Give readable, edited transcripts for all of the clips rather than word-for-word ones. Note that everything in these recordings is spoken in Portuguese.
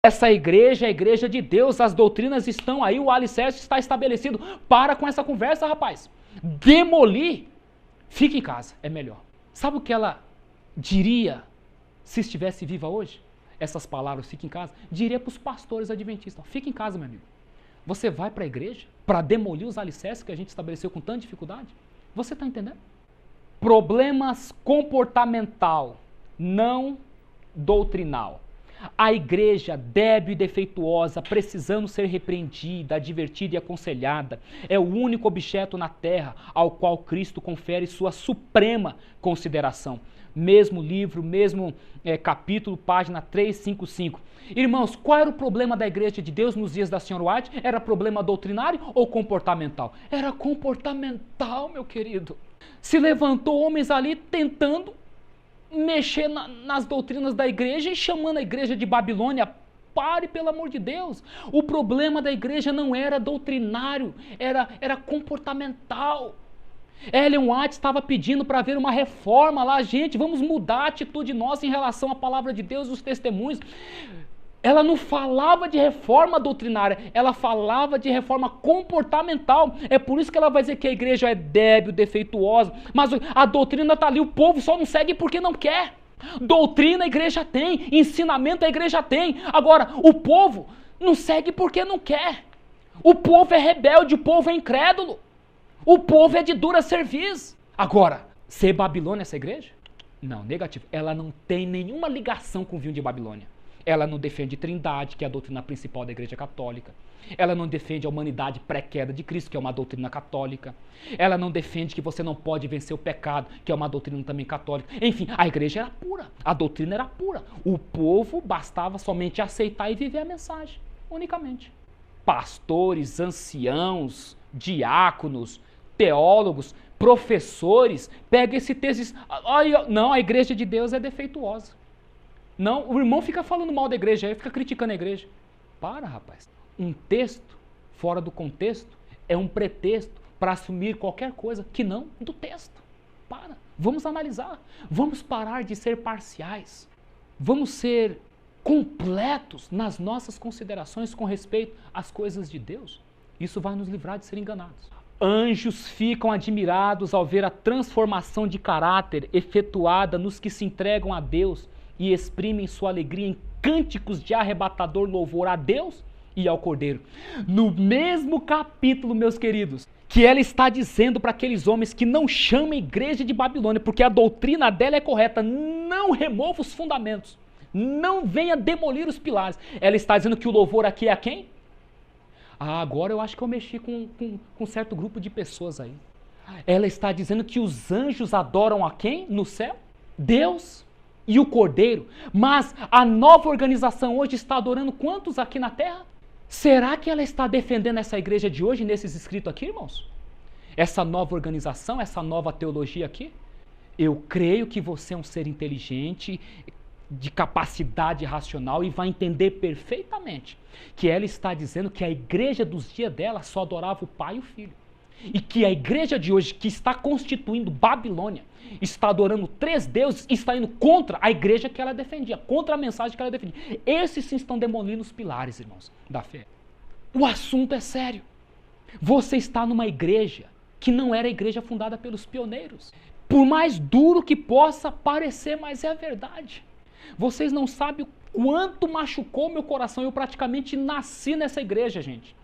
Essa igreja é a igreja de Deus, as doutrinas estão aí, o alicerce está estabelecido. Para com essa conversa, rapaz. Demolir, fica em casa, é melhor. Sabe o que ela diria se estivesse viva hoje? Essas palavras, fica em casa, diria para os pastores adventistas, fica em casa, meu amigo. Você vai para a igreja para demolir os alicerces que a gente estabeleceu com tanta dificuldade? Você está entendendo? Problemas comportamental, não doutrinal. A igreja débil e defeituosa, precisando ser repreendida, advertida e aconselhada, é o único objeto na terra ao qual Cristo confere sua suprema consideração. Mesmo livro, mesmo capítulo, página 355. Irmãos, qual era o problema da igreja de Deus nos dias da Sra. White? Era problema doutrinário ou comportamental? Era comportamental, meu querido. Se levantou homens ali tentando mexer nas doutrinas da igreja e chamando a igreja de Babilônia. Pare, pelo amor de Deus. O problema da igreja não era doutrinário, era comportamental. Ellen White estava pedindo para haver uma reforma lá. Gente, vamos mudar a atitude nossa em relação à palavra de Deus e os testemunhos. Ela não falava de reforma doutrinária, ela falava de reforma comportamental. É por isso que ela vai dizer que a igreja é débil, defeituosa, mas a doutrina está ali, o povo só não segue porque não quer. Doutrina a igreja tem, ensinamento a igreja tem. Agora, o povo não segue porque não quer. O povo é rebelde, o povo é incrédulo. O povo é de dura cerviz. Agora, ser Babilônia essa igreja? Não, negativo. Ela não tem nenhuma ligação com o vinho de Babilônia. Ela não defende Trindade, que é a doutrina principal da Igreja Católica. Ela não defende a humanidade pré-queda de Cristo, que é uma doutrina católica. Ela não defende que você não pode vencer o pecado, que é uma doutrina também católica. Enfim, a igreja era pura, a doutrina era pura. O povo bastava somente aceitar e viver a mensagem, unicamente. Pastores, anciãos, diáconos, teólogos, professores, pegam esse texto e dizem, não, a igreja de Deus é defeituosa. Não, o irmão fica falando mal da igreja, aí fica criticando a igreja. Para, rapaz. Um texto fora do contexto é um pretexto para assumir qualquer coisa que não do texto. Para. Vamos analisar. Vamos parar de ser parciais. Vamos ser completos nas nossas considerações com respeito às coisas de Deus. Isso vai nos livrar de ser enganados. Anjos ficam admirados ao ver a transformação de caráter efetuada nos que se entregam a Deus e exprimem sua alegria em cânticos de arrebatador louvor a Deus e ao Cordeiro. No mesmo capítulo, meus queridos, que ela está dizendo para aqueles homens que não chamam a igreja de Babilônia, porque a doutrina dela é correta, não remova os fundamentos, não venha demolir os pilares. Ela está dizendo que o louvor aqui é a quem? Agora eu acho que eu mexi com um certo grupo de pessoas aí. Ela está dizendo que os anjos adoram a quem no céu? Deus e o Cordeiro. Mas a nova organização hoje está adorando quantos aqui na terra? Será que ela está defendendo essa igreja de hoje, nesses escritos aqui, irmãos? Essa nova organização, essa nova teologia aqui? Eu creio que você é um ser inteligente, de capacidade racional e vai entender perfeitamente que ela está dizendo que a igreja dos dias dela só adorava o Pai e o Filho. E que a igreja de hoje, que está constituindo Babilônia, está adorando 3 deuses e está indo contra a igreja que ela defendia, contra a mensagem que ela defendia. Esses sim estão demolindo os pilares, irmãos, da fé. O assunto é sério. Você está numa igreja que não era a igreja fundada pelos pioneiros. Por mais duro que possa parecer, mas é a verdade. Vocês não sabem o quanto machucou meu coração. Eu praticamente nasci nessa igreja, gente.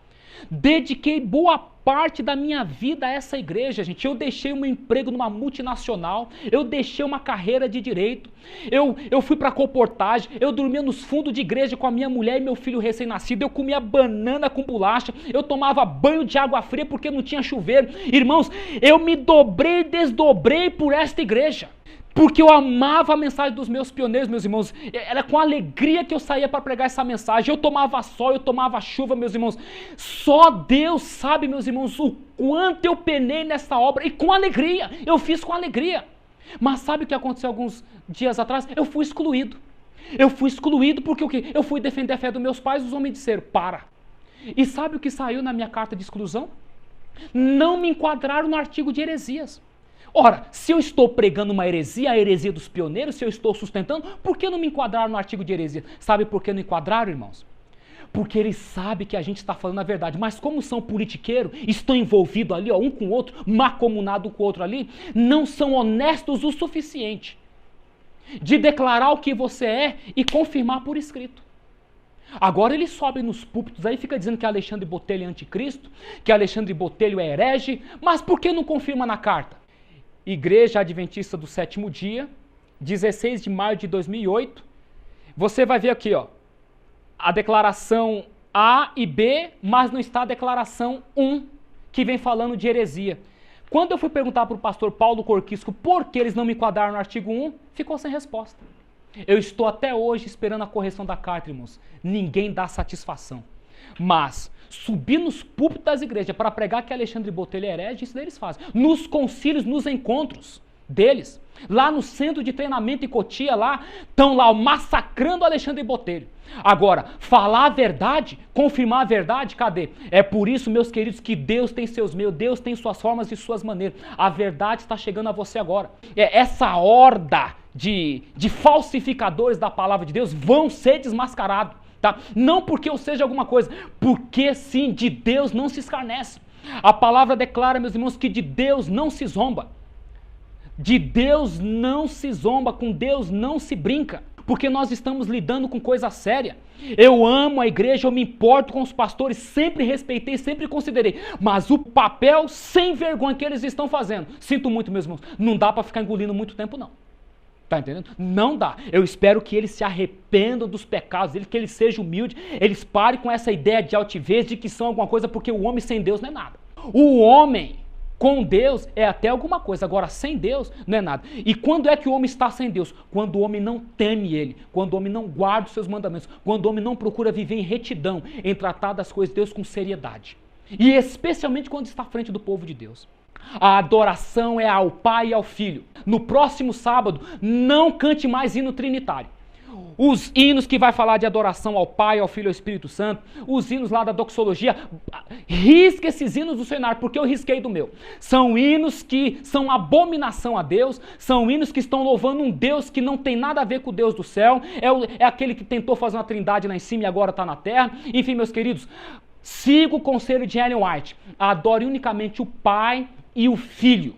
Dediquei boa parte da minha vida a essa igreja, gente. Eu deixei um emprego numa multinacional, eu deixei uma carreira de direito, eu fui para colportagem, eu dormia nos fundos de igreja com a minha mulher e meu filho recém-nascido, eu comia banana com bolacha, eu tomava banho de água fria porque não tinha chuveiro. Irmãos, eu me dobrei e desdobrei por esta igreja. Porque eu amava a mensagem dos meus pioneiros, meus irmãos. Era com alegria que eu saía para pregar essa mensagem. Eu tomava sol, eu tomava chuva, meus irmãos. Só Deus sabe, meus irmãos, o quanto eu penei nessa obra. E com alegria, eu fiz com alegria. Mas sabe o que aconteceu alguns dias atrás? Eu fui excluído. Eu fui excluído porque o quê? Eu fui defender a fé dos meus pais, os homens disseram, para. E sabe o que saiu na minha carta de exclusão? Não me enquadraram no artigo de heresias. Ora, se eu estou pregando uma heresia, a heresia dos pioneiros, se eu estou sustentando, por que não me enquadraram no artigo de heresia? Sabe por que não enquadraram, irmãos? Porque eles sabem que a gente está falando a verdade, mas como são politiqueiros, estão envolvidos ali, ó, um com o outro, macomunado com o outro ali, não são honestos o suficiente de declarar o que você é e confirmar por escrito. Agora eles sobem nos púlpitos aí, fica dizendo que Alexandre Botelho é anticristo, que Alexandre Botelho é herege, mas por que não confirma na carta? Igreja Adventista do Sétimo Dia, 16 de maio de 2008, você vai ver aqui, ó, a declaração A e B, mas não está a declaração 1, que vem falando de heresia. Quando eu fui perguntar para o pastor Paulo Corquisco por que eles não me enquadraram no artigo 1, ficou sem resposta. Eu estou até hoje esperando a correção da carta, irmãos. Ninguém dá satisfação. Mas subir nos púlpitos das igrejas para pregar que Alexandre Botelho é herege, isso eles fazem. Nos concílios, nos encontros deles, lá no centro de treinamento em Cotia, lá, estão lá massacrando Alexandre Botelho. Agora, falar a verdade, confirmar a verdade, cadê? É por isso, meus queridos, que Deus tem seus meios, Deus tem suas formas e suas maneiras. A verdade está chegando a você agora. Essa horda de falsificadores da palavra de Deus vão ser desmascarados. Tá? Não porque eu seja alguma coisa, porque sim, de Deus não se escarnece. A palavra declara, meus irmãos, que de Deus não se zomba. De Deus não se zomba, com Deus não se brinca, porque nós estamos lidando com coisa séria. Eu amo a igreja, eu me importo com os pastores, sempre respeitei, sempre considerei, mas o papel sem vergonha que eles estão fazendo, sinto muito, meus irmãos, não dá para ficar engolindo muito tempo não. Tá entendendo? Não dá. Eu espero que eles se arrependam dos pecados deles, que eles sejam humildes, eles parem com essa ideia de altivez, de que são alguma coisa, porque o homem sem Deus não é nada. O homem com Deus é até alguma coisa, agora sem Deus não é nada. E quando é que o homem está sem Deus? Quando o homem não teme Ele, quando o homem não guarda os seus mandamentos, quando o homem não procura viver em retidão, em tratar das coisas de Deus com seriedade. E especialmente quando está à frente do povo de Deus. A adoração é ao Pai e ao Filho. No próximo sábado, não cante mais hino trinitário. Os hinos que vai falar de adoração ao Pai, ao Filho e ao Espírito Santo, os hinos lá da doxologia, risque esses hinos do cenário, porque eu risquei do meu. São hinos que são abominação a Deus, são hinos que estão louvando um Deus que não tem nada a ver com o Deus do céu, é aquele que tentou fazer uma trindade lá em cima e agora está na terra. Enfim, meus queridos, siga o conselho de Ellen White, adore unicamente o Pai e o Filho.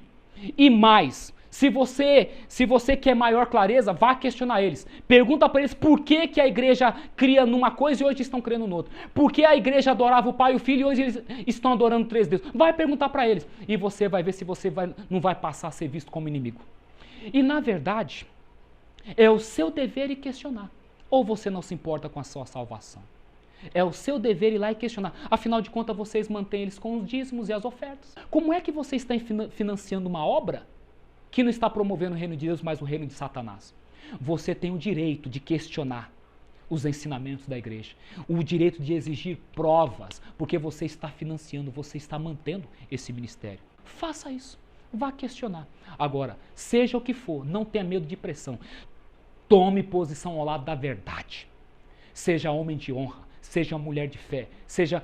E mais, se você quer maior clareza, vá questionar eles. Pergunta para eles por que a igreja cria numa coisa e hoje estão crendo noutra. Por que a igreja adorava o Pai e o Filho e hoje eles estão adorando três deuses. Vai perguntar para eles e você vai ver se você não vai passar a ser visto como inimigo. E na verdade, é o seu dever ir questionar. Ou você não se importa com a sua salvação. É o seu dever ir lá e questionar. Afinal de contas, vocês mantêm eles com os dízimos e as ofertas. Como é que você está financiando uma obra que não está promovendo o reino de Deus, mas o reino de Satanás? Você tem o direito de questionar os ensinamentos da igreja, o direito de exigir provas, porque você está financiando, você está mantendo esse ministério. Faça isso, vá questionar. Agora, seja o que for, não tenha medo de pressão. Tome posição ao lado da verdade. Seja homem de honra, seja mulher de fé, seja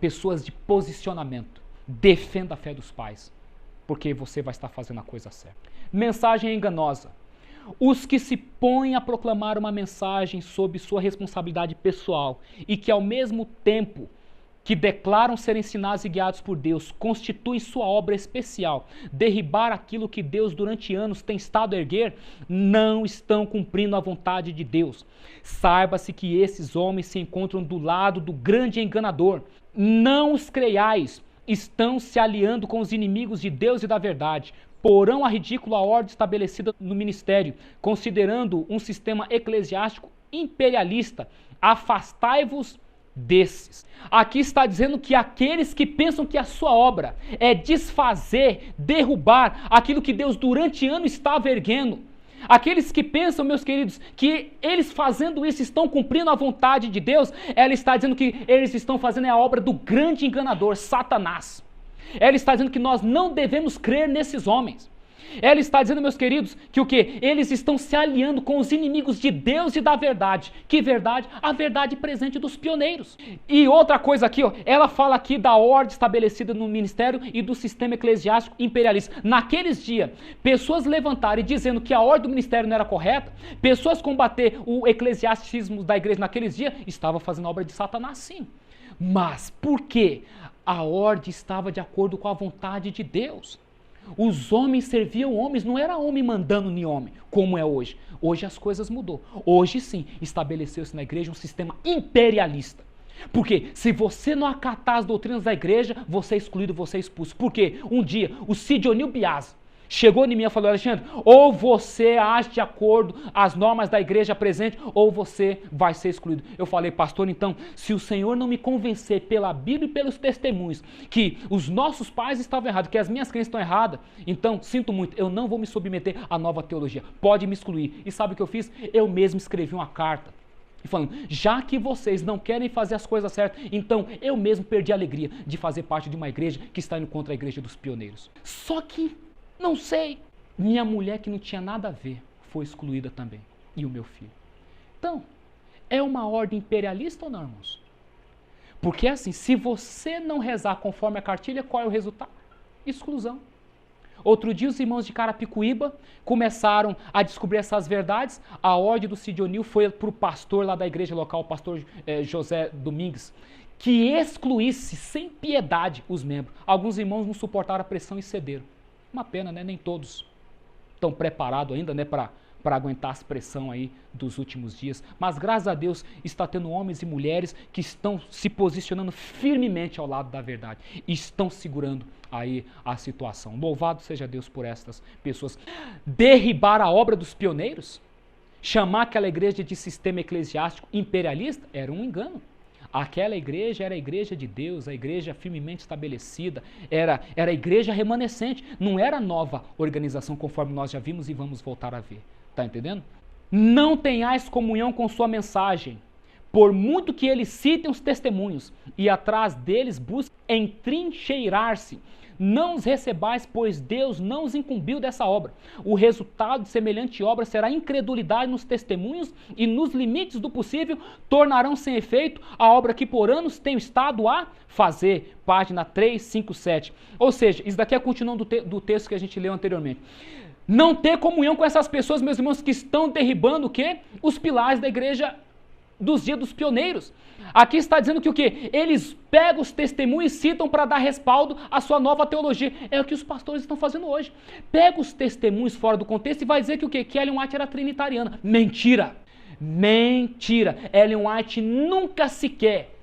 pessoas de posicionamento. Defenda a fé dos pais, porque você vai estar fazendo a coisa certa. Mensagem enganosa. Os que se põem a proclamar uma mensagem sob sua responsabilidade pessoal e que ao mesmo tempo que declaram ser ensinados e guiados por Deus, constituem sua obra especial, derribar aquilo que Deus durante anos tem estado a erguer, não estão cumprindo a vontade de Deus. Saiba-se que esses homens se encontram do lado do grande enganador. Não os creiais, estão se aliando com os inimigos de Deus e da verdade. Porão a ridícula a ordem estabelecida no ministério, considerando um sistema eclesiástico imperialista. Afastai-vos desses. Aqui está dizendo que aqueles que pensam que a sua obra é desfazer, derrubar aquilo que Deus durante anos estava erguendo, aqueles que pensam, meus queridos, que eles fazendo isso estão cumprindo a vontade de Deus, ela está dizendo que eles estão fazendo a obra do grande enganador, Satanás. Ela está dizendo que nós não devemos crer nesses homens. Ela está dizendo, meus queridos, que o quê? Eles estão se aliando com os inimigos de Deus e da verdade. Que verdade? A verdade presente dos pioneiros. E outra coisa aqui, ó, ela fala aqui da ordem estabelecida no ministério e do sistema eclesiástico imperialista. Naqueles dias, pessoas levantarem dizendo que a ordem do ministério não era correta, pessoas combater o eclesiasticismo da igreja naqueles dias, estavam fazendo a obra de Satanás, sim. Mas por quê? A ordem estava de acordo com a vontade de Deus. Os homens serviam homens, não era homem mandando em homem, como é hoje. Hoje as coisas mudou. Hoje sim, estabeleceu-se na igreja um sistema imperialista. Porque se você não acatar as doutrinas da igreja, você é excluído, você é expulso. Porque um dia o Sidionil Bias chegou em mim e falou, Alexandre, ou você age de acordo às normas da igreja presente, ou você vai ser excluído. Eu falei, pastor, então, se o Senhor não me convencer pela Bíblia e pelos testemunhos que os nossos pais estavam errados, que as minhas crenças estão erradas, então, sinto muito, eu não vou me submeter à nova teologia. Pode me excluir. E sabe o que eu fiz? Eu mesmo escrevi uma carta. E falando, já que vocês não querem fazer as coisas certas, então eu mesmo perdi a alegria de fazer parte de uma igreja que está indo contra a igreja dos pioneiros. Só que, não sei, minha mulher que não tinha nada a ver foi excluída também. E o meu filho. Então, é uma ordem imperialista ou não, irmãos? Porque assim, se você não rezar conforme a cartilha, qual é o resultado? Exclusão. Outro dia os irmãos de Carapicuíba começaram a descobrir essas verdades. A ordem do Sidionil foi para o pastor lá da igreja local, o pastor José Domingues, que excluísse sem piedade os membros. Alguns irmãos não suportaram a pressão e cederam. Uma pena, né? Nem todos estão preparados ainda, né, para aguentar a pressão aí dos últimos dias. Mas graças a Deus está tendo homens e mulheres que estão se posicionando firmemente ao lado da verdade e estão segurando aí a situação. Louvado seja Deus por estas pessoas. Derribar a obra dos pioneiros, chamar aquela igreja de sistema eclesiástico imperialista, era um engano. Aquela igreja era a igreja de Deus, a igreja firmemente estabelecida, era a igreja remanescente, não era nova organização conforme nós já vimos e vamos voltar a ver. Está entendendo? Não tenhais comunhão com sua mensagem, por muito que eles citem os testemunhos e atrás deles busquem entrincheirar-se. Não os recebais, pois Deus não os incumbiu dessa obra. O resultado de semelhante obra será incredulidade nos testemunhos e nos limites do possível tornarão sem efeito a obra que por anos tenho estado a fazer. Página 357. Ou seja, isso daqui é a continuação do texto que a gente leu anteriormente. Não ter comunhão com essas pessoas, meus irmãos, que estão derribando o quê? Os pilares da igreja dos dias dos pioneiros. Aqui está dizendo que o quê? Eles pegam os testemunhos e citam para dar respaldo à sua nova teologia. É o que os pastores estão fazendo hoje. Pega os testemunhos fora do contexto e vai dizer que o quê? Que Ellen White era trinitariana. Mentira! Mentira! Ellen White nunca sequer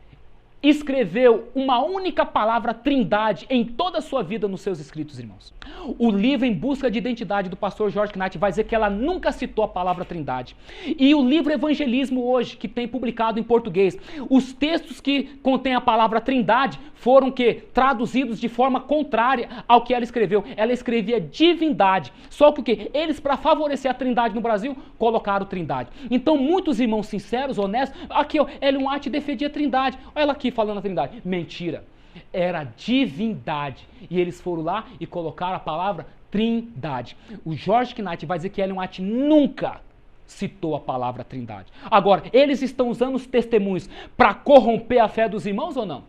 escreveu uma única palavra trindade em toda a sua vida nos seus escritos, irmãos. O livro Em Busca de Identidade do pastor George Knight vai dizer que ela nunca citou a palavra trindade. E o livro Evangelismo hoje, que tem publicado em português, os textos que contêm a palavra trindade foram traduzidos de forma contrária ao que ela escreveu. Ela escrevia divindade. Só que o quê? Eles, para favorecer a trindade no Brasil, colocaram trindade. Então, muitos irmãos sinceros, honestos, aqui, ó, Ellen White defendia a trindade. Olha ela aqui falando a trindade. Mentira. Era divindade. E eles foram lá e colocaram a palavra trindade. O George Knight vai dizer que Ellen White nunca citou a palavra trindade. Agora, eles estão usando os testemunhos para corromper a fé dos irmãos ou não?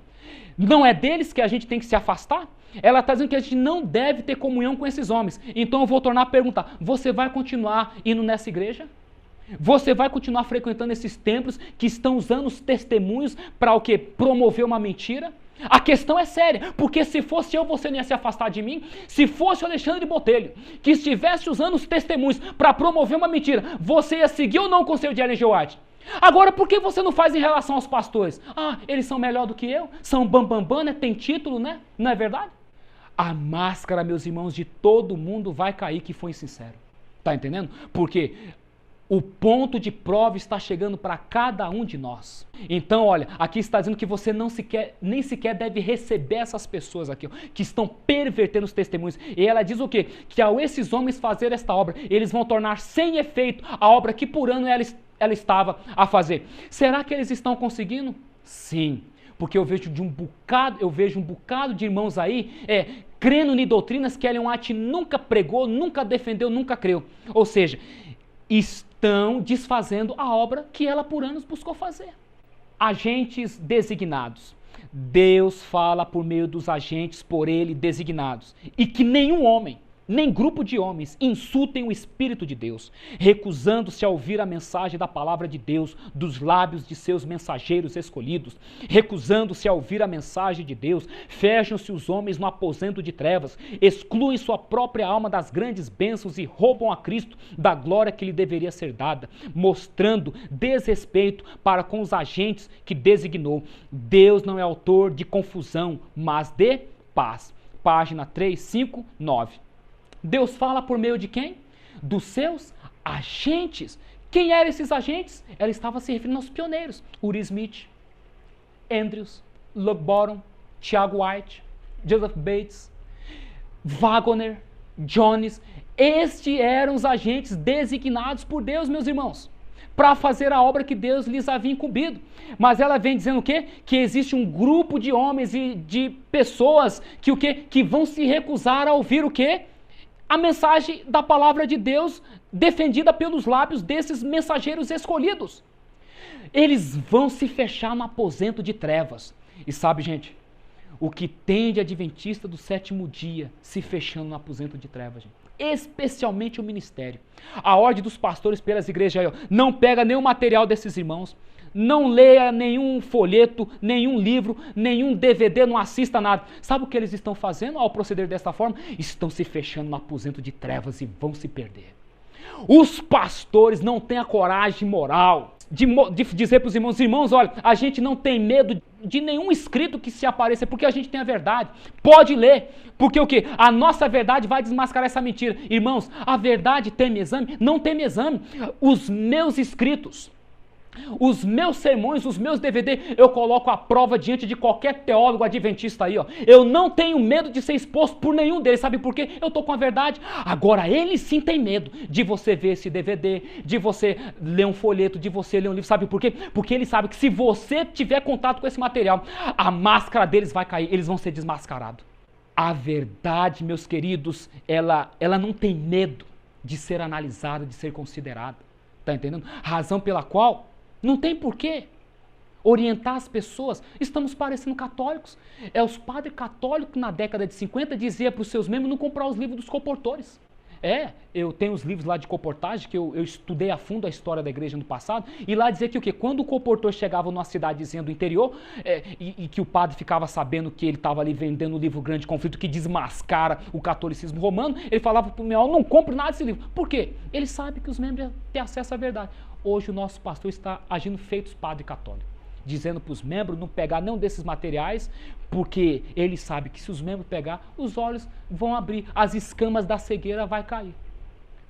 Não é deles que a gente tem que se afastar? Ela está dizendo que a gente não deve ter comunhão com esses homens. Então eu vou tornar a perguntar, você vai continuar indo nessa igreja? Você vai continuar frequentando esses templos que estão usando os testemunhos para o quê? Promover uma mentira? A questão é séria, porque se fosse eu, você não ia se afastar de mim. Se fosse o Alexandre Botelho, que estivesse usando os testemunhos para promover uma mentira, você ia seguir ou não o conselho de Ellen G. White? Agora, por que você não faz em relação aos pastores? Ah, eles são melhor do que eu? São bambambam, né? Tem título, né? Não é verdade? A máscara, meus irmãos, de todo mundo vai cair que foi sincero. Tá entendendo? Porque o ponto de prova está chegando para cada um de nós. Então, olha, aqui está dizendo que você nem sequer deve receber essas pessoas aqui, ó, que estão pervertendo os testemunhos. E ela diz o quê? Que ao esses homens fazer esta obra, eles vão tornar sem efeito a obra que por ano ela estava a fazer. Será que eles estão conseguindo? Sim. Porque eu vejo um bocado de irmãos aí, crendo em doutrinas que Ellen White nunca pregou, nunca defendeu, nunca creu. Ou seja, estão desfazendo a obra que ela por anos buscou fazer. Agentes designados. Deus fala por meio dos agentes por ele designados. E que nenhum homem, nem grupo de homens insultem o Espírito de Deus, recusando-se a ouvir a mensagem da palavra de Deus dos lábios de seus mensageiros escolhidos, recusando-se a ouvir a mensagem de Deus, fecham-se os homens no aposento de trevas, excluem sua própria alma das grandes bênçãos e roubam a Cristo da glória que lhe deveria ser dada, mostrando desrespeito para com os agentes que designou. Deus não é autor de confusão, mas de paz. Página 359. Deus fala por meio de quem? Dos seus agentes. Quem eram esses agentes? Ela estava se referindo aos pioneiros. Uri Smith, Andrews, Luke Tiago White, Joseph Bates, Wagner, Jones. Estes eram os agentes designados por Deus, meus irmãos, para fazer a obra que Deus lhes havia incumbido. Mas ela vem dizendo o quê? Que existe um grupo de homens e de pessoas que o quê? Que vão se recusar a ouvir o quê? A mensagem da palavra de Deus defendida pelos lábios desses mensageiros escolhidos. Eles vão se fechar no aposento de trevas. E sabe, gente, o que tem de adventista do sétimo dia se fechando no aposento de trevas, gente? Especialmente o ministério. A ordem dos pastores pelas igrejas aí, ó, não pega nenhum material desses irmãos, não leia nenhum folheto, nenhum livro, nenhum DVD, não assista nada. Sabe o que eles estão fazendo ao proceder desta forma? Estão se fechando no aposento de trevas e vão se perder. Os pastores não têm a coragem moral de dizer para os irmãos, olha, a gente não tem medo de nenhum escrito que se apareça, porque a gente tem a verdade. Pode ler, porque o quê? A nossa verdade vai desmascarar essa mentira. Irmãos, a verdade teme exame? Não teme exame. Os meus escritos, os meus sermões, os meus DVD, eu coloco à prova diante de qualquer teólogo adventista aí, ó. Eu não tenho medo de ser exposto por nenhum deles, sabe por quê? Eu estou com a verdade. Agora, eles sim têm medo de você ver esse DVD, de você ler um folheto, de você ler um livro, sabe por quê? Porque eles sabem que se você tiver contato com esse material, a máscara deles vai cair, eles vão ser desmascarados. A verdade, meus queridos, ela não tem medo de ser analisada, de ser considerada. Tá entendendo? Razão pela qual não tem porquê orientar as pessoas. Estamos parecendo católicos. Os padres católicos na década de 50 diziam para os seus membros não comprar os livros dos colportores. Eu tenho os livros lá de colportagem, que eu estudei a fundo a história da igreja no passado, e lá dizia que o quê? Quando o colportor chegava numa cidadezinha do interior, e que o padre ficava sabendo que ele estava ali vendendo um livro Grande Conflito, que desmascara o catolicismo romano, ele falava para o meu, não compre nada desse livro. Por quê? Ele sabe que os membros têm acesso à verdade. Hoje o nosso pastor está agindo feito padre católico, dizendo para os membros não pegar nenhum desses materiais, porque ele sabe que se os membros pegar, os olhos vão abrir, as escamas da cegueira vai cair.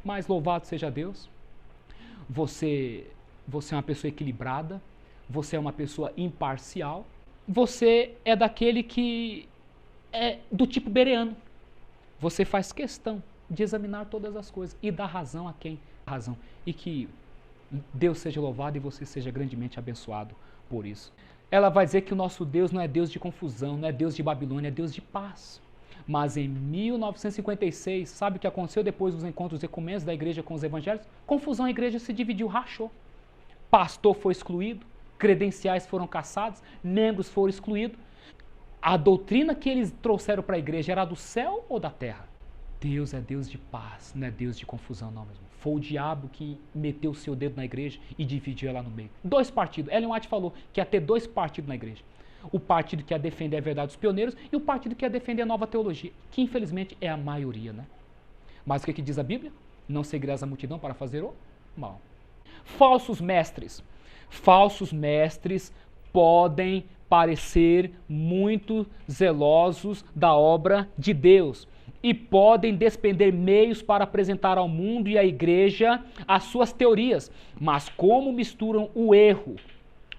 Mas louvado seja Deus, você é uma pessoa equilibrada, você é uma pessoa imparcial, você é daquele que é do tipo bereano. Você faz questão de examinar todas as coisas e dar razão a quem razão. E que Deus seja louvado e você seja grandemente abençoado por isso. Ela vai dizer que o nosso Deus não é Deus de confusão, não é Deus de Babilônia, é Deus de paz. Mas em 1956, sabe o que aconteceu depois dos encontros ecumênicos da igreja com os evangélicos? Confusão, a igreja se dividiu, rachou. Pastor foi excluído, credenciais foram cassados, membros foram excluídos. A doutrina que eles trouxeram para a igreja era do céu ou da terra? Deus é Deus de paz, não é Deus de confusão, não, meu irmão. Foi o diabo que meteu o seu dedo na igreja e dividiu ela no meio. 2 partidos. Ellen White falou que ia ter 2 partidos na igreja. O partido que ia defender a verdade dos pioneiros e o partido que ia defender a nova teologia, que infelizmente é a maioria, né? Mas o que diz a Bíblia? Não seguirás a multidão para fazer o mal. Falsos mestres. Falsos mestres podem parecer muito zelosos da obra de Deus e podem despender meios para apresentar ao mundo e à igreja as suas teorias, mas como misturam o erro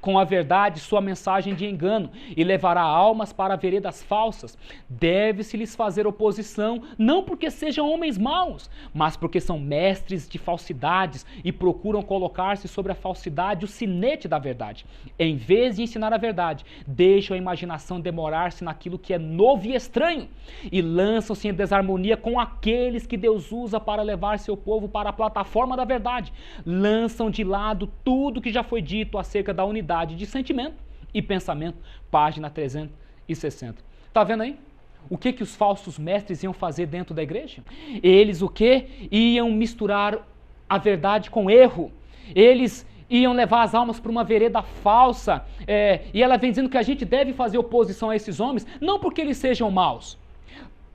com a verdade sua mensagem de engano e levará almas para veredas falsas. Deve-se lhes fazer oposição, não porque sejam homens maus, mas porque são mestres de falsidades e procuram colocar-se sobre a falsidade o sinete da verdade. Em vez de ensinar a verdade, deixam a imaginação demorar-se naquilo que é novo e estranho e lançam-se em desarmonia com aqueles que Deus usa para levar seu povo para a plataforma da verdade. Lançam de lado tudo que já foi dito acerca da unidade de sentimento e pensamento, página 360. Tá vendo aí? O que os falsos mestres iam fazer dentro da igreja? Eles o quê? Iam misturar a verdade com erro. Eles iam levar as almas para uma vereda falsa. E ela vem dizendo que a gente deve fazer oposição a esses homens, não porque eles sejam maus,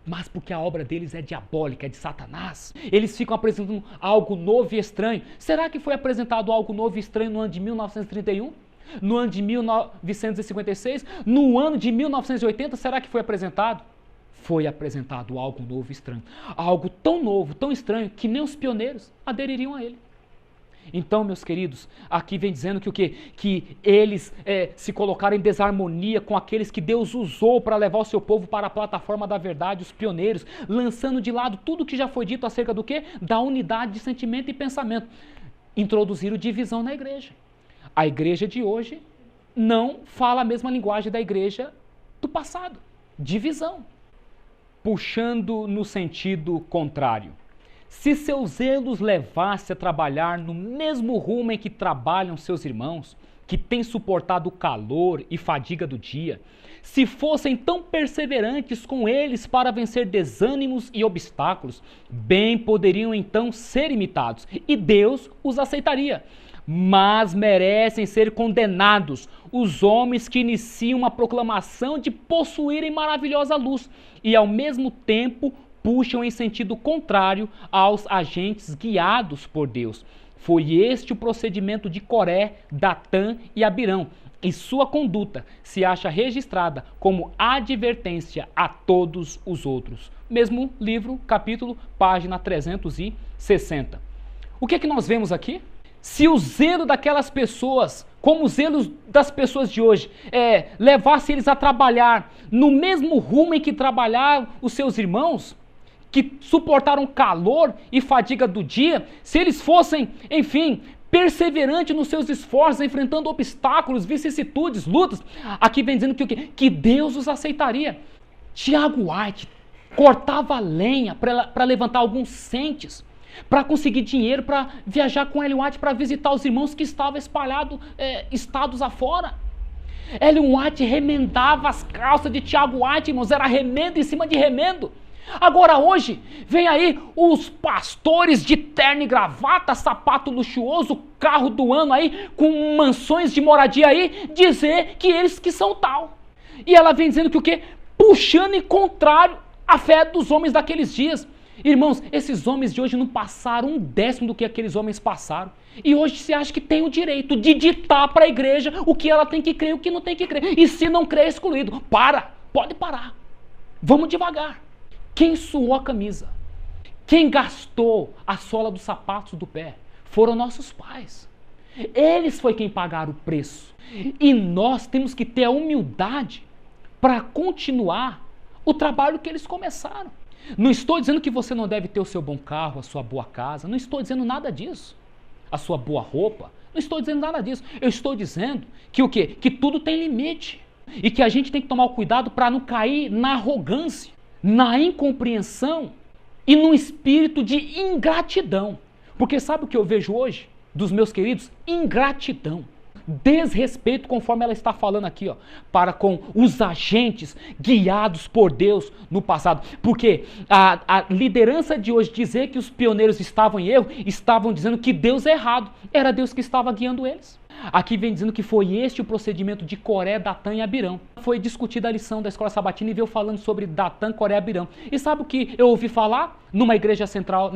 mas porque a obra deles é diabólica, é de Satanás. Eles ficam apresentando algo novo e estranho. Será que foi apresentado algo novo e estranho no ano de 1931? No ano de 1956? No ano de 1980, será que foi apresentado? Foi apresentado algo novo e estranho. Algo tão novo, tão estranho, que nem os pioneiros adeririam a ele. Então, meus queridos, aqui vem dizendo que o quê? Que eles se colocaram em desarmonia com aqueles que Deus usou para levar o seu povo para a plataforma da verdade, os pioneiros, lançando de lado tudo que já foi dito acerca do quê? Da unidade de sentimento e pensamento. Introduziram divisão na igreja. A igreja de hoje não fala a mesma linguagem da igreja do passado. Divisão. Puxando no sentido contrário. Se seus zelos levasse a trabalhar no mesmo rumo em que trabalham seus irmãos, que têm suportado o calor e fadiga do dia, se fossem tão perseverantes com eles para vencer desânimos e obstáculos, bem poderiam então ser imitados, e Deus os aceitaria. Mas merecem ser condenados os homens que iniciam a proclamação de possuírem maravilhosa luz e ao mesmo tempo puxam em sentido contrário aos agentes guiados por Deus. Foi este o procedimento de Coré, Datã e Abirão, e sua conduta se acha registrada como advertência a todos os outros. Mesmo livro, capítulo, página 360. O que é que nós vemos aqui? Se o zelo daquelas pessoas, como o zelo das pessoas de hoje, levasse eles a trabalhar no mesmo rumo em que trabalharam os seus irmãos, que suportaram calor e fadiga do dia, se eles fossem, enfim, perseverantes nos seus esforços, enfrentando obstáculos, vicissitudes, lutas, aqui vem dizendo que Deus os aceitaria. Tiago White cortava lenha para levantar alguns centes, para conseguir dinheiro, para viajar com Ellen White para visitar os irmãos que estavam espalhados estados afora. Ellen White remendava as calças de Tiago White, irmãos, era remendo em cima de remendo. Agora hoje, vem aí os pastores de terno e gravata, sapato luxuoso, carro do ano aí, com mansões de moradia aí, dizer que eles que são tal. E ela vem dizendo que o quê? Puxando em contrário à fé dos homens daqueles dias. Irmãos, esses homens de hoje não passaram 1/10 do que aqueles homens passaram. E hoje se acha que tem o direito de ditar para a igreja o que ela tem que crer e o que não tem que crer. E se não crer, é excluído. Pode parar. Vamos devagar. Quem suou a camisa, quem gastou a sola dos sapatos do pé, foram nossos pais. Eles foi quem pagaram o preço. E nós temos que ter a humildade para continuar o trabalho que eles começaram. Não estou dizendo que você não deve ter o seu bom carro, a sua boa casa, não estou dizendo nada disso. A sua boa roupa, não estou dizendo nada disso. Eu estou dizendo que o quê? Que tudo tem limite. E que a gente tem que tomar o cuidado para não cair na arrogância, na incompreensão e num espírito de ingratidão. Porque sabe o que eu vejo hoje dos meus queridos? Ingratidão. Desrespeito, conforme ela está falando aqui, para com os agentes guiados por Deus no passado. Porque a liderança de hoje dizer que os pioneiros estavam em erro, estavam dizendo que Deus é errado. Era Deus que estava guiando eles. Aqui vem dizendo que foi este o procedimento de Coré, Datã e Abirão. Foi discutida a lição da escola sabatina e veio falando sobre Datã, Coré e Abirão. E sabe o que eu ouvi falar na igreja central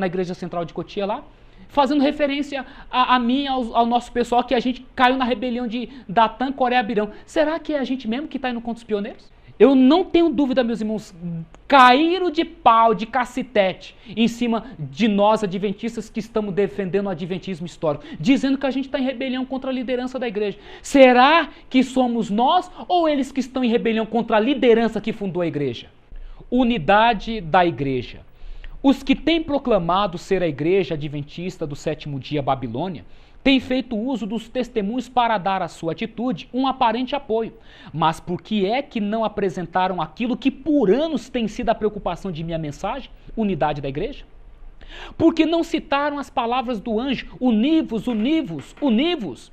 de Cotia lá? Fazendo referência a mim, ao nosso pessoal, que a gente caiu na rebelião de Datã, Coré e Abirão. Será que é a gente mesmo que está indo contra os pioneiros? Eu não tenho dúvida, meus irmãos, caíram de pau, de cacetete, em cima de nós adventistas que estamos defendendo o adventismo histórico, dizendo que a gente está em rebelião contra a liderança da igreja. Será que somos nós ou eles que estão em rebelião contra a liderança que fundou a igreja? Unidade da igreja. Os que têm proclamado ser a igreja adventista do sétimo dia Babilônia têm feito uso dos testemunhos para dar à sua atitude um aparente apoio. Mas por que é que não apresentaram aquilo que por anos tem sido a preocupação de minha mensagem, unidade da igreja? Por que não citaram as palavras do anjo, univos, univos, univos?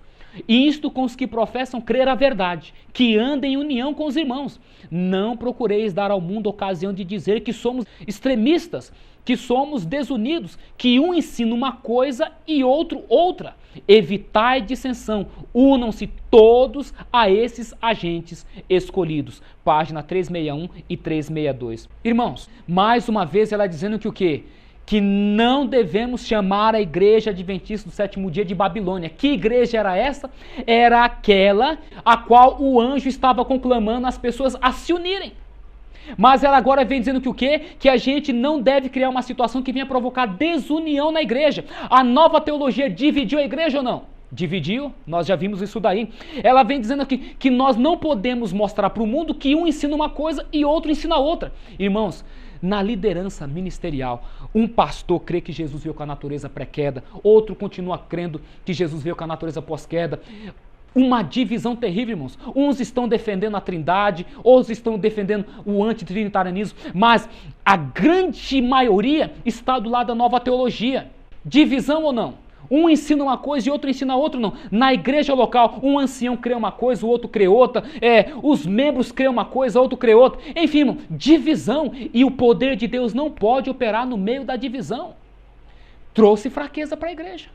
E isto com os que professam crer a verdade, que andem em união com os irmãos. Não procureis dar ao mundo ocasião de dizer que somos extremistas, que somos desunidos, que um ensina uma coisa e outro outra. Evitai dissensão, unam-se todos a esses agentes escolhidos. Página 361 e 362. Irmãos, mais uma vez ela dizendo que o quê? Que não devemos chamar a igreja adventista do sétimo dia de Babilônia. Que igreja era essa? Era aquela a qual o anjo estava conclamando as pessoas a se unirem. Mas ela agora vem dizendo que o quê? Que a gente não deve criar uma situação que venha provocar desunião na igreja. A nova teologia dividiu a igreja ou não? Dividiu, nós já vimos isso daí. Ela vem dizendo aqui que nós não podemos mostrar para o mundo que um ensina uma coisa e outro ensina outra. Irmãos, na liderança ministerial, um pastor crê que Jesus veio com a natureza pré-queda, outro continua crendo que Jesus veio com a natureza pós-queda. Uma divisão terrível, irmãos. Uns estão defendendo a trindade, outros estão defendendo o antitrinitarianismo, mas a grande maioria está do lado da nova teologia. Divisão ou não? Um ensina uma coisa e outro ensina outra, não. Na igreja local, um ancião crê uma coisa, o outro crê outra. Os membros crê uma coisa, outro crê outra. Enfim, irmão, divisão. E o poder de Deus não pode operar no meio da divisão. Trouxe fraqueza para a igreja.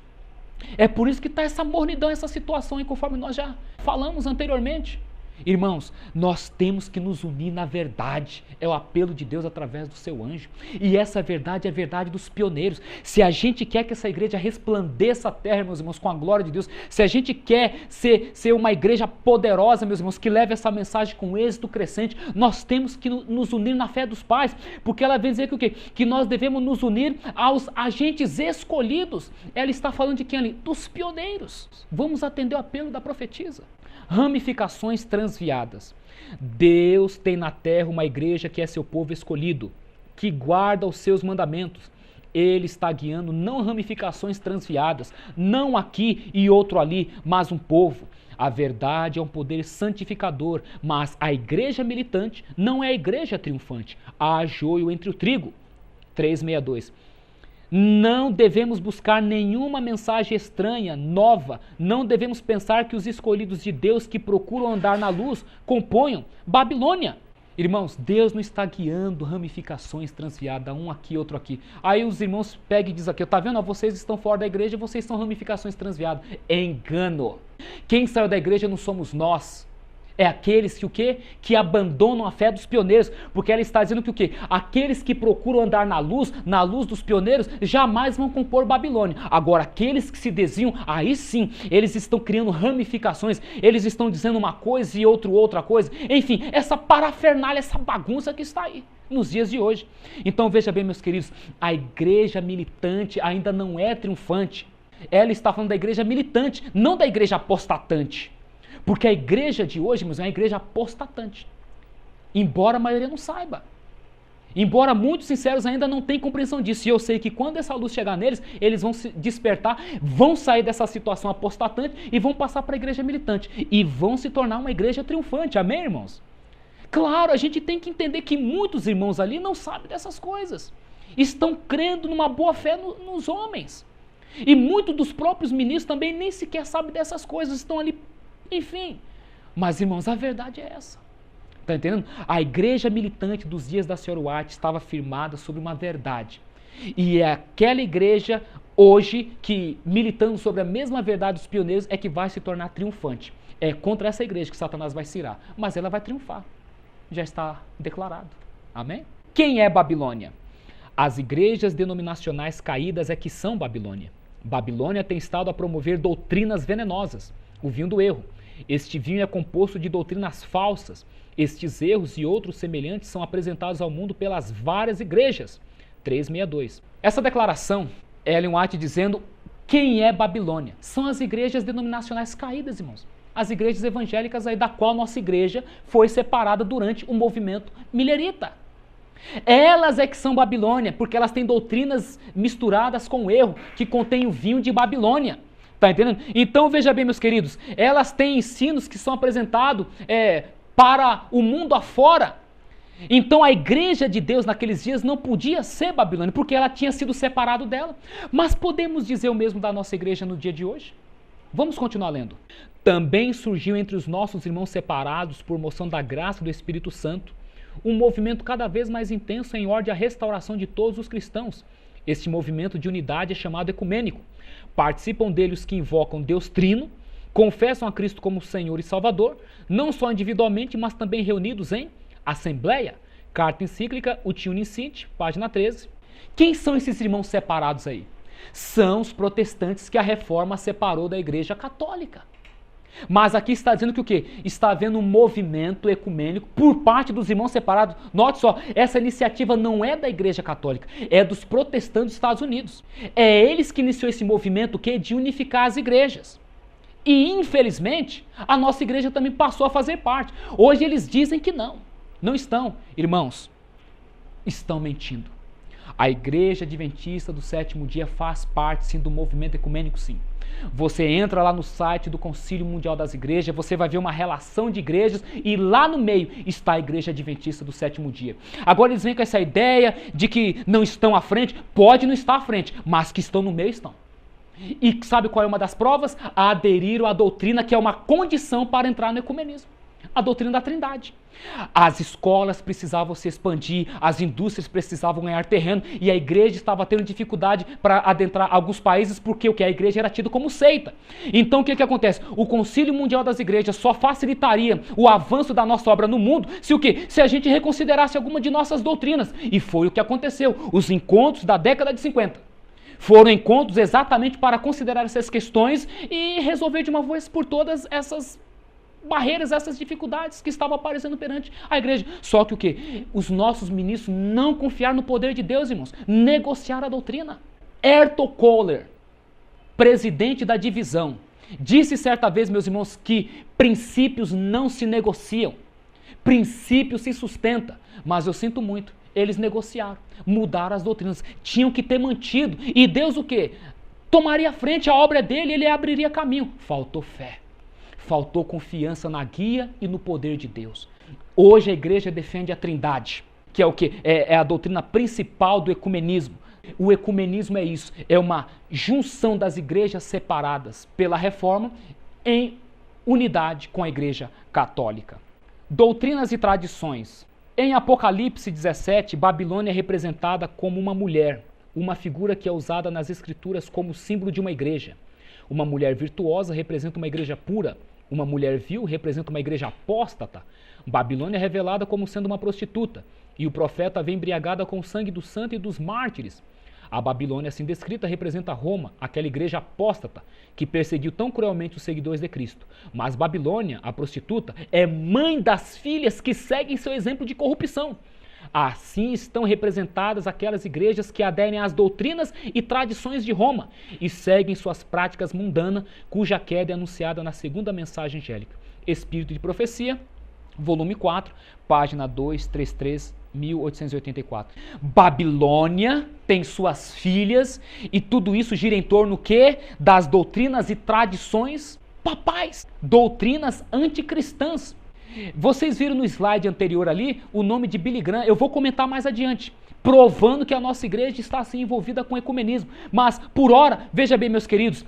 É por isso que está essa mornidão, essa situação, e conforme nós já falamos anteriormente. Irmãos, nós temos que nos unir na verdade. É o apelo de Deus através do seu anjo. E essa verdade é a verdade dos pioneiros. Se a gente quer que essa igreja resplandeça a terra, meus irmãos, com a glória de Deus, se a gente quer ser uma igreja poderosa, meus irmãos, que leve essa mensagem com êxito crescente, nós temos que nos unir na fé dos pais. Porque ela vem dizer que o quê? Que nós devemos nos unir aos agentes escolhidos. Ela está falando de quem ali? Dos pioneiros. Vamos atender o apelo da profetisa. Ramificações transviadas. Deus tem na terra uma igreja que é seu povo escolhido, que guarda os seus mandamentos. Ele está guiando não ramificações transviadas, não aqui e outro ali, mas um povo. A verdade é um poder santificador, mas a igreja militante não é a igreja triunfante. Há joio entre o trigo. 362. Não devemos buscar nenhuma mensagem estranha, nova. Não devemos pensar que os escolhidos de Deus que procuram andar na luz componham Babilônia. Irmãos, Deus não está guiando ramificações transviadas, um aqui, outro aqui. Aí os irmãos pegam e dizem aqui, tá vendo? Vocês estão fora da igreja, vocês são ramificações transviadas. É engano. Quem saiu da igreja não somos nós. É aqueles que o quê? Que abandonam a fé dos pioneiros, porque ela está dizendo que o quê? Aqueles que procuram andar na luz dos pioneiros, jamais vão compor Babilônia. Agora, aqueles que se desviam, aí sim, eles estão criando ramificações, eles estão dizendo uma coisa e outra coisa. Enfim, essa parafernália, essa bagunça que está aí nos dias de hoje. Então veja bem, meus queridos, a igreja militante ainda não é triunfante. Ela está falando da igreja militante, não da igreja apostatante. Porque a igreja de hoje, mas é uma igreja apostatante. Embora a maioria não saiba. Embora muitos sinceros ainda não tenham compreensão disso. E eu sei que quando essa luz chegar neles, eles vão se despertar, vão sair dessa situação apostatante e vão passar para a igreja militante. E vão se tornar uma igreja triunfante. Amém, irmãos? Claro, a gente tem que entender que muitos irmãos ali não sabem dessas coisas. Estão crendo numa boa fé nos homens. E muitos dos próprios ministros também nem sequer sabem dessas coisas. Estão ali. Enfim, mas irmãos, a verdade é essa. Está entendendo? A igreja militante dos dias da Senhora White estava firmada sobre uma verdade. E é aquela igreja hoje que, militando sobre a mesma verdade dos pioneiros, é que vai se tornar triunfante. É contra essa igreja que Satanás vai se irar. Mas ela vai triunfar. Já está declarado. Amém? Quem é Babilônia? As igrejas denominacionais caídas é que são Babilônia. Babilônia tem estado a promover doutrinas venenosas, o vinho do erro. Este vinho é composto de doutrinas falsas. Estes erros e outros semelhantes são apresentados ao mundo pelas várias igrejas. 362. Essa declaração, Ellen White dizendo quem é Babilônia. São as igrejas denominacionais caídas, irmãos. As igrejas evangélicas aí da qual nossa igreja foi separada durante o movimento milerita. Elas é que são Babilônia, porque elas têm doutrinas misturadas com erro, que contém o vinho de Babilônia. Tá entendendo? Então veja bem, meus queridos, elas têm ensinos que são apresentados para o mundo afora. Então a igreja de Deus naqueles dias não podia ser Babilônia, porque ela tinha sido separada dela. Mas podemos dizer o mesmo da nossa igreja no dia de hoje? Vamos continuar lendo. Também surgiu entre os nossos irmãos separados, por moção da graça do Espírito Santo, um movimento cada vez mais intenso em ordem à restauração de todos os cristãos. Este movimento de unidade é chamado ecumênico. Participam dele os que invocam Deus Trino, confessam a Cristo como Senhor e Salvador, não só individualmente, mas também reunidos em assembleia. Carta encíclica Ut Unum Sint, página 13. Quem são esses irmãos separados aí? São os protestantes que a reforma separou da igreja católica. Mas aqui está dizendo que o quê? Está havendo um movimento ecumênico por parte dos irmãos separados. Note só, essa iniciativa não é da igreja católica, é dos protestantes dos Estados Unidos. É eles que iniciou esse movimento de unificar as igrejas. E infelizmente, a nossa igreja também passou a fazer parte. Hoje eles dizem que não estão. Irmãos, estão mentindo. A Igreja Adventista do Sétimo Dia faz parte, sim, do movimento ecumênico, sim. Você entra lá no site do Concílio Mundial das Igrejas, você vai ver uma relação de igrejas e lá no meio está a Igreja Adventista do Sétimo Dia. Agora eles vêm com essa ideia de que não estão à frente, pode não estar à frente, mas que estão no meio, estão. E sabe qual é uma das provas? Aderiram à doutrina que é uma condição para entrar no ecumenismo. A doutrina da Trindade. As escolas precisavam se expandir, as indústrias precisavam ganhar terreno e a igreja estava tendo dificuldade para adentrar alguns países porque a igreja era tida como seita. Então o que acontece? O Concílio Mundial das Igrejas só facilitaria o avanço da nossa obra no mundo se a gente reconsiderasse alguma de nossas doutrinas. E foi o que aconteceu. Os encontros da década de 50 foram encontros exatamente para considerar essas questões e resolver de uma vez por todas essas barreiras, essas dificuldades que estavam aparecendo perante a igreja. Só que o quê? Os nossos ministros não confiaram no poder de Deus, irmãos. Negociaram a doutrina. Ayrton Kohler, presidente da divisão, disse certa vez, meus irmãos, que princípios não se negociam. Princípio se sustenta. Mas eu sinto muito, eles negociaram, mudaram as doutrinas. Tinham que ter mantido. E Deus o quê? Tomaria a frente, a obra dele, ele abriria caminho. Faltou fé. Faltou confiança na guia e no poder de Deus. Hoje a igreja defende a Trindade, que é o quê? É a doutrina principal do ecumenismo. O ecumenismo é isso, é uma junção das igrejas separadas pela reforma em unidade com a igreja católica. Doutrinas e tradições. Em Apocalipse 17, Babilônia é representada como uma mulher, uma figura que é usada nas escrituras como símbolo de uma igreja. Uma mulher virtuosa representa uma igreja pura. Uma mulher vil representa uma igreja apóstata. Babilônia é revelada como sendo uma prostituta. E o profeta vem embriagada com o sangue do santo e dos mártires. A Babilônia assim descrita representa Roma, aquela igreja apóstata, que perseguiu tão cruelmente os seguidores de Cristo. Mas Babilônia, a prostituta, é mãe das filhas que seguem seu exemplo de corrupção. Assim estão representadas aquelas igrejas que aderem às doutrinas e tradições de Roma e seguem suas práticas mundanas, cuja queda é anunciada na segunda mensagem angélica. Espírito de Profecia, volume 4, página 233, 1884. Babilônia tem suas filhas e tudo isso gira em torno quê? Das doutrinas e tradições papais, doutrinas anticristãs. Vocês viram no slide anterior ali o nome de Billy Graham, eu vou comentar mais adiante, provando que a nossa igreja está assim envolvida com o ecumenismo. Mas, por ora, veja bem, meus queridos,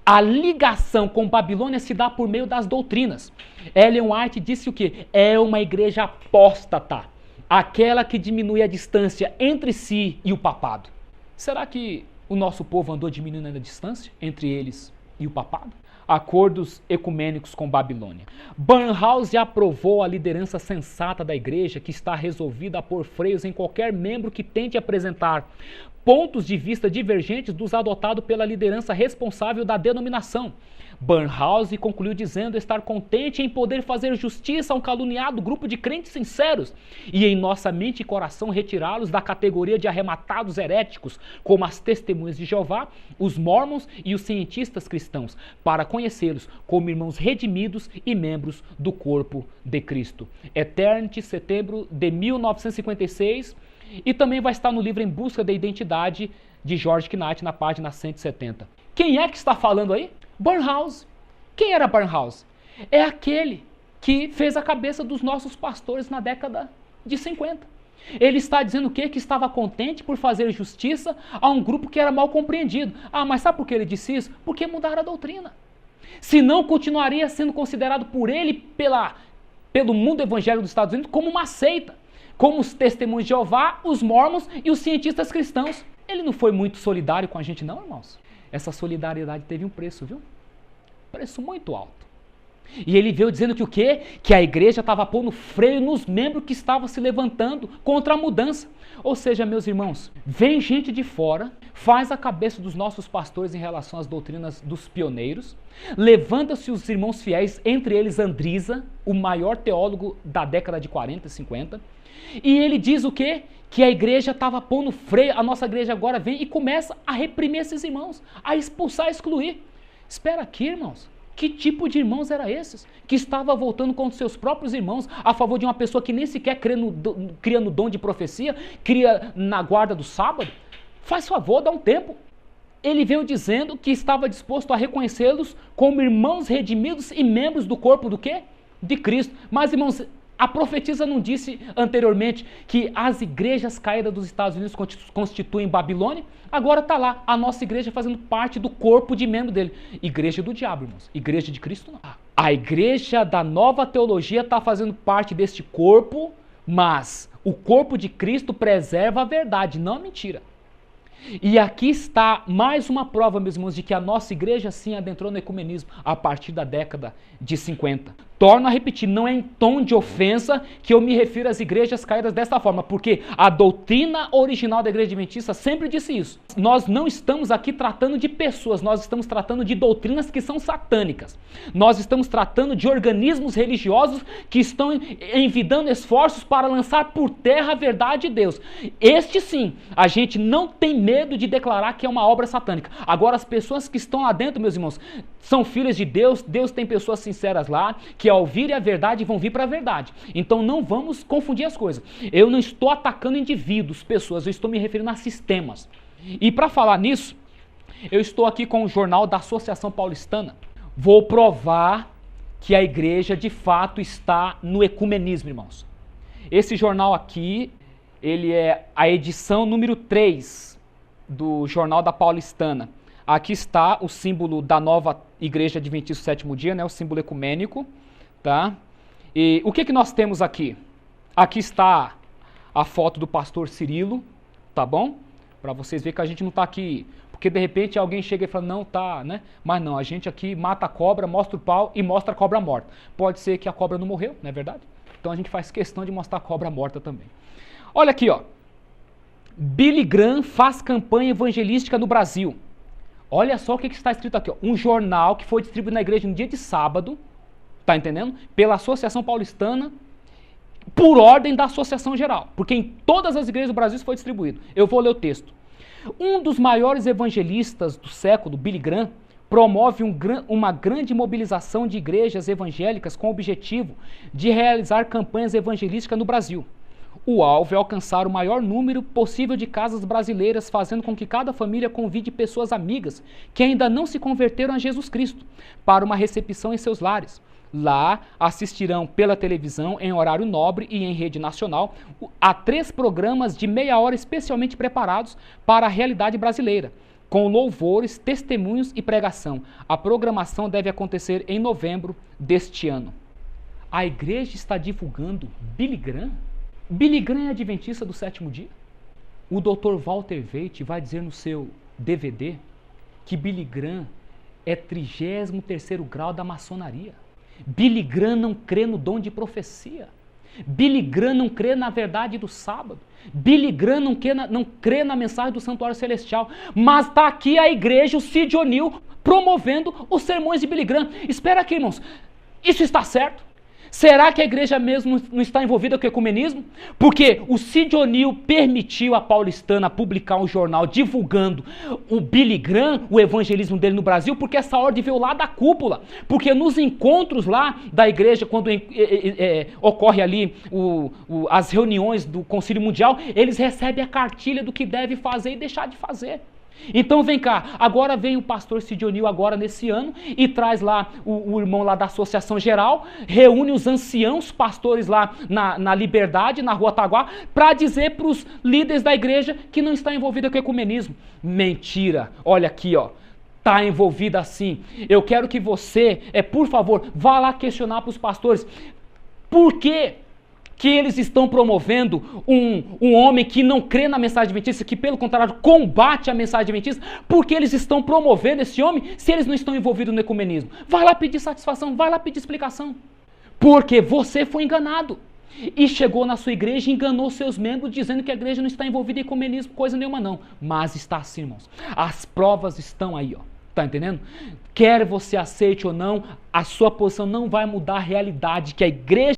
a ligação com Babilônia se dá por meio das doutrinas. Ellen White disse o quê? É uma igreja apóstata, aquela que diminui a distância entre si e o papado. Será que o nosso povo andou diminuindo a distância entre eles e o papado? Acordos ecumênicos com Babilônia. Barnhouse aprovou a liderança sensata da igreja, que está resolvida a pôr freios em qualquer membro que tente apresentar pontos de vista divergentes dos adotados pela liderança responsável da denominação. Barnhouse concluiu dizendo estar contente em poder fazer justiça a um caluniado grupo de crentes sinceros e em nossa mente e coração retirá-los da categoria de arrematados heréticos, como as testemunhas de Jeová, os mormons e os cientistas cristãos, para conhecê-los como irmãos redimidos e membros do corpo de Cristo. Eternity, setembro de 1956, e também vai estar no livro Em Busca da Identidade, de George Knight, na página 170. Quem é que está falando aí? Barnhouse. Quem era Barnhouse? É aquele que fez a cabeça dos nossos pastores na década de 50. Ele está dizendo o quê? Que estava contente por fazer justiça a um grupo que era mal compreendido. Ah, mas sabe por que ele disse isso? Porque mudaram a doutrina. Senão continuaria sendo considerado por ele, pelo mundo evangélico dos Estados Unidos, como uma seita. Como os testemunhos de Jeová, os mormons e os cientistas cristãos. Ele não foi muito solidário com a gente não, irmãos. Essa solidariedade teve um preço, viu? Preço muito alto. E ele veio dizendo que o quê? Que a igreja estava pondo freio nos membros que estavam se levantando contra a mudança. Ou seja, meus irmãos, vem gente de fora, faz a cabeça dos nossos pastores em relação às doutrinas dos pioneiros, levanta-se os irmãos fiéis, entre eles Andrisa, o maior teólogo da década de 40 e 50, e ele diz o quê? Que a igreja estava pondo freio, a nossa igreja agora vem e começa a reprimir esses irmãos, a expulsar, a excluir. Espera aqui, irmãos. Que tipo de irmãos eram esses? Que estava voltando contra seus próprios irmãos a favor de uma pessoa que nem sequer cria no dom de profecia, cria na guarda do sábado? Faz favor, dá um tempo. Ele veio dizendo que estava disposto a reconhecê-los como irmãos redimidos e membros do corpo do quê? De Cristo. Mas, irmãos, a profetisa não disse anteriormente que as igrejas caídas dos Estados Unidos constituem Babilônia? Agora está lá, a nossa igreja fazendo parte do corpo de membro dele. Igreja do diabo, irmãos. Igreja de Cristo não. A igreja da nova teologia está fazendo parte deste corpo, mas o corpo de Cristo preserva a verdade, não a mentira. E aqui está mais uma prova, meus irmãos, de que a nossa igreja sim adentrou no ecumenismo a partir da década de 50. Torno a repetir, não é em tom de ofensa que eu me refiro às igrejas caídas desta forma, porque a doutrina original da igreja adventista sempre disse isso. Nós não estamos aqui tratando de pessoas, nós estamos tratando de doutrinas que são satânicas. Nós estamos tratando de organismos religiosos que estão envidando esforços para lançar por terra a verdade de Deus. Este sim, a gente não tem medo de declarar que é uma obra satânica. Agora, as pessoas que estão lá dentro, meus irmãos, são filhas de Deus, Deus tem pessoas sinceras lá, que ao ouvirem a verdade vão vir para a verdade. Então não vamos confundir as coisas. Eu não estou atacando indivíduos, pessoas, eu estou me referindo a sistemas. E para falar nisso, eu estou aqui com o jornal da Associação Paulistana. Vou provar que a igreja de fato está no ecumenismo, irmãos. Esse jornal aqui, ele é a edição número 3 do Jornal da Paulistana. Aqui está o símbolo da nova Igreja Adventista do Sétimo Dia, né, o símbolo ecumênico, tá? E o que nós temos aqui? Aqui está a foto do pastor Cirilo, tá bom? Para vocês verem que a gente não está aqui, porque de repente alguém chega e fala, não, tá, né? Mas não, a gente aqui mata a cobra, mostra o pau e mostra a cobra morta. Pode ser que a cobra não morreu, não é verdade? Então a gente faz questão de mostrar a cobra morta também. Olha aqui, ó. Billy Graham faz campanha evangelística no Brasil. Olha só o que está escrito aqui, ó. Um jornal que foi distribuído na igreja no dia de sábado, tá entendendo? Pela Associação Paulistana, por ordem da Associação Geral, porque em todas as igrejas do Brasil isso foi distribuído. Eu vou ler o texto. Um dos maiores evangelistas do século, Billy Graham, promove uma grande mobilização de igrejas evangélicas com o objetivo de realizar campanhas evangelísticas no Brasil. O alvo é alcançar o maior número possível de casas brasileiras, fazendo com que cada família convide pessoas amigas que ainda não se converteram a Jesus Cristo para uma recepção em seus lares. Lá assistirão pela televisão, em horário nobre e em rede nacional, a 3 programas de meia hora especialmente preparados para a realidade brasileira, com louvores, testemunhos e pregação. A programação deve acontecer em novembro deste ano. A igreja está divulgando Billy Graham? Billy Graham é adventista do sétimo dia? O Dr. Walter Veit vai dizer no seu DVD que Billy Graham é 33º grau da maçonaria. Billy Graham não crê no dom de profecia. Billy Graham não crê na verdade do sábado. Billy Graham não crê na mensagem do santuário celestial. Mas está aqui a igreja, o Cid O'Neill, promovendo os sermões de Billy Graham. Espera aqui, irmãos, isso está certo? Será que a igreja mesmo não está envolvida com o ecumenismo? Porque o Cid O'Neill permitiu a Paulistana publicar um jornal divulgando o Billy Graham, o evangelismo dele no Brasil, porque essa ordem veio lá da cúpula. Porque nos encontros lá da igreja, quando ocorre ali as reuniões do Concílio Mundial, eles recebem a cartilha do que deve fazer e deixar de fazer. Então vem cá, agora vem o pastor Cid O'Neill agora nesse ano e traz lá o irmão lá da Associação Geral, reúne os anciãos pastores lá na Liberdade, na Rua Taguá, para dizer para os líderes da igreja que não está envolvida com o ecumenismo. Mentira, olha aqui, ó. Está envolvida sim. Eu quero que você, por favor, vá lá questionar para os pastores. Por quê que eles estão promovendo um homem que não crê na mensagem adventista, que pelo contrário combate a mensagem adventista? Porque eles estão promovendo esse homem se eles não estão envolvidos no ecumenismo? Vai lá pedir satisfação, vai lá pedir explicação. Porque você foi enganado. E chegou na sua igreja e enganou seus membros dizendo que a igreja não está envolvida em ecumenismo, coisa nenhuma não. Mas está sim, irmãos. As provas estão aí, ó. Tá entendendo? Quer você aceite ou não, a sua posição não vai mudar a realidade que a igreja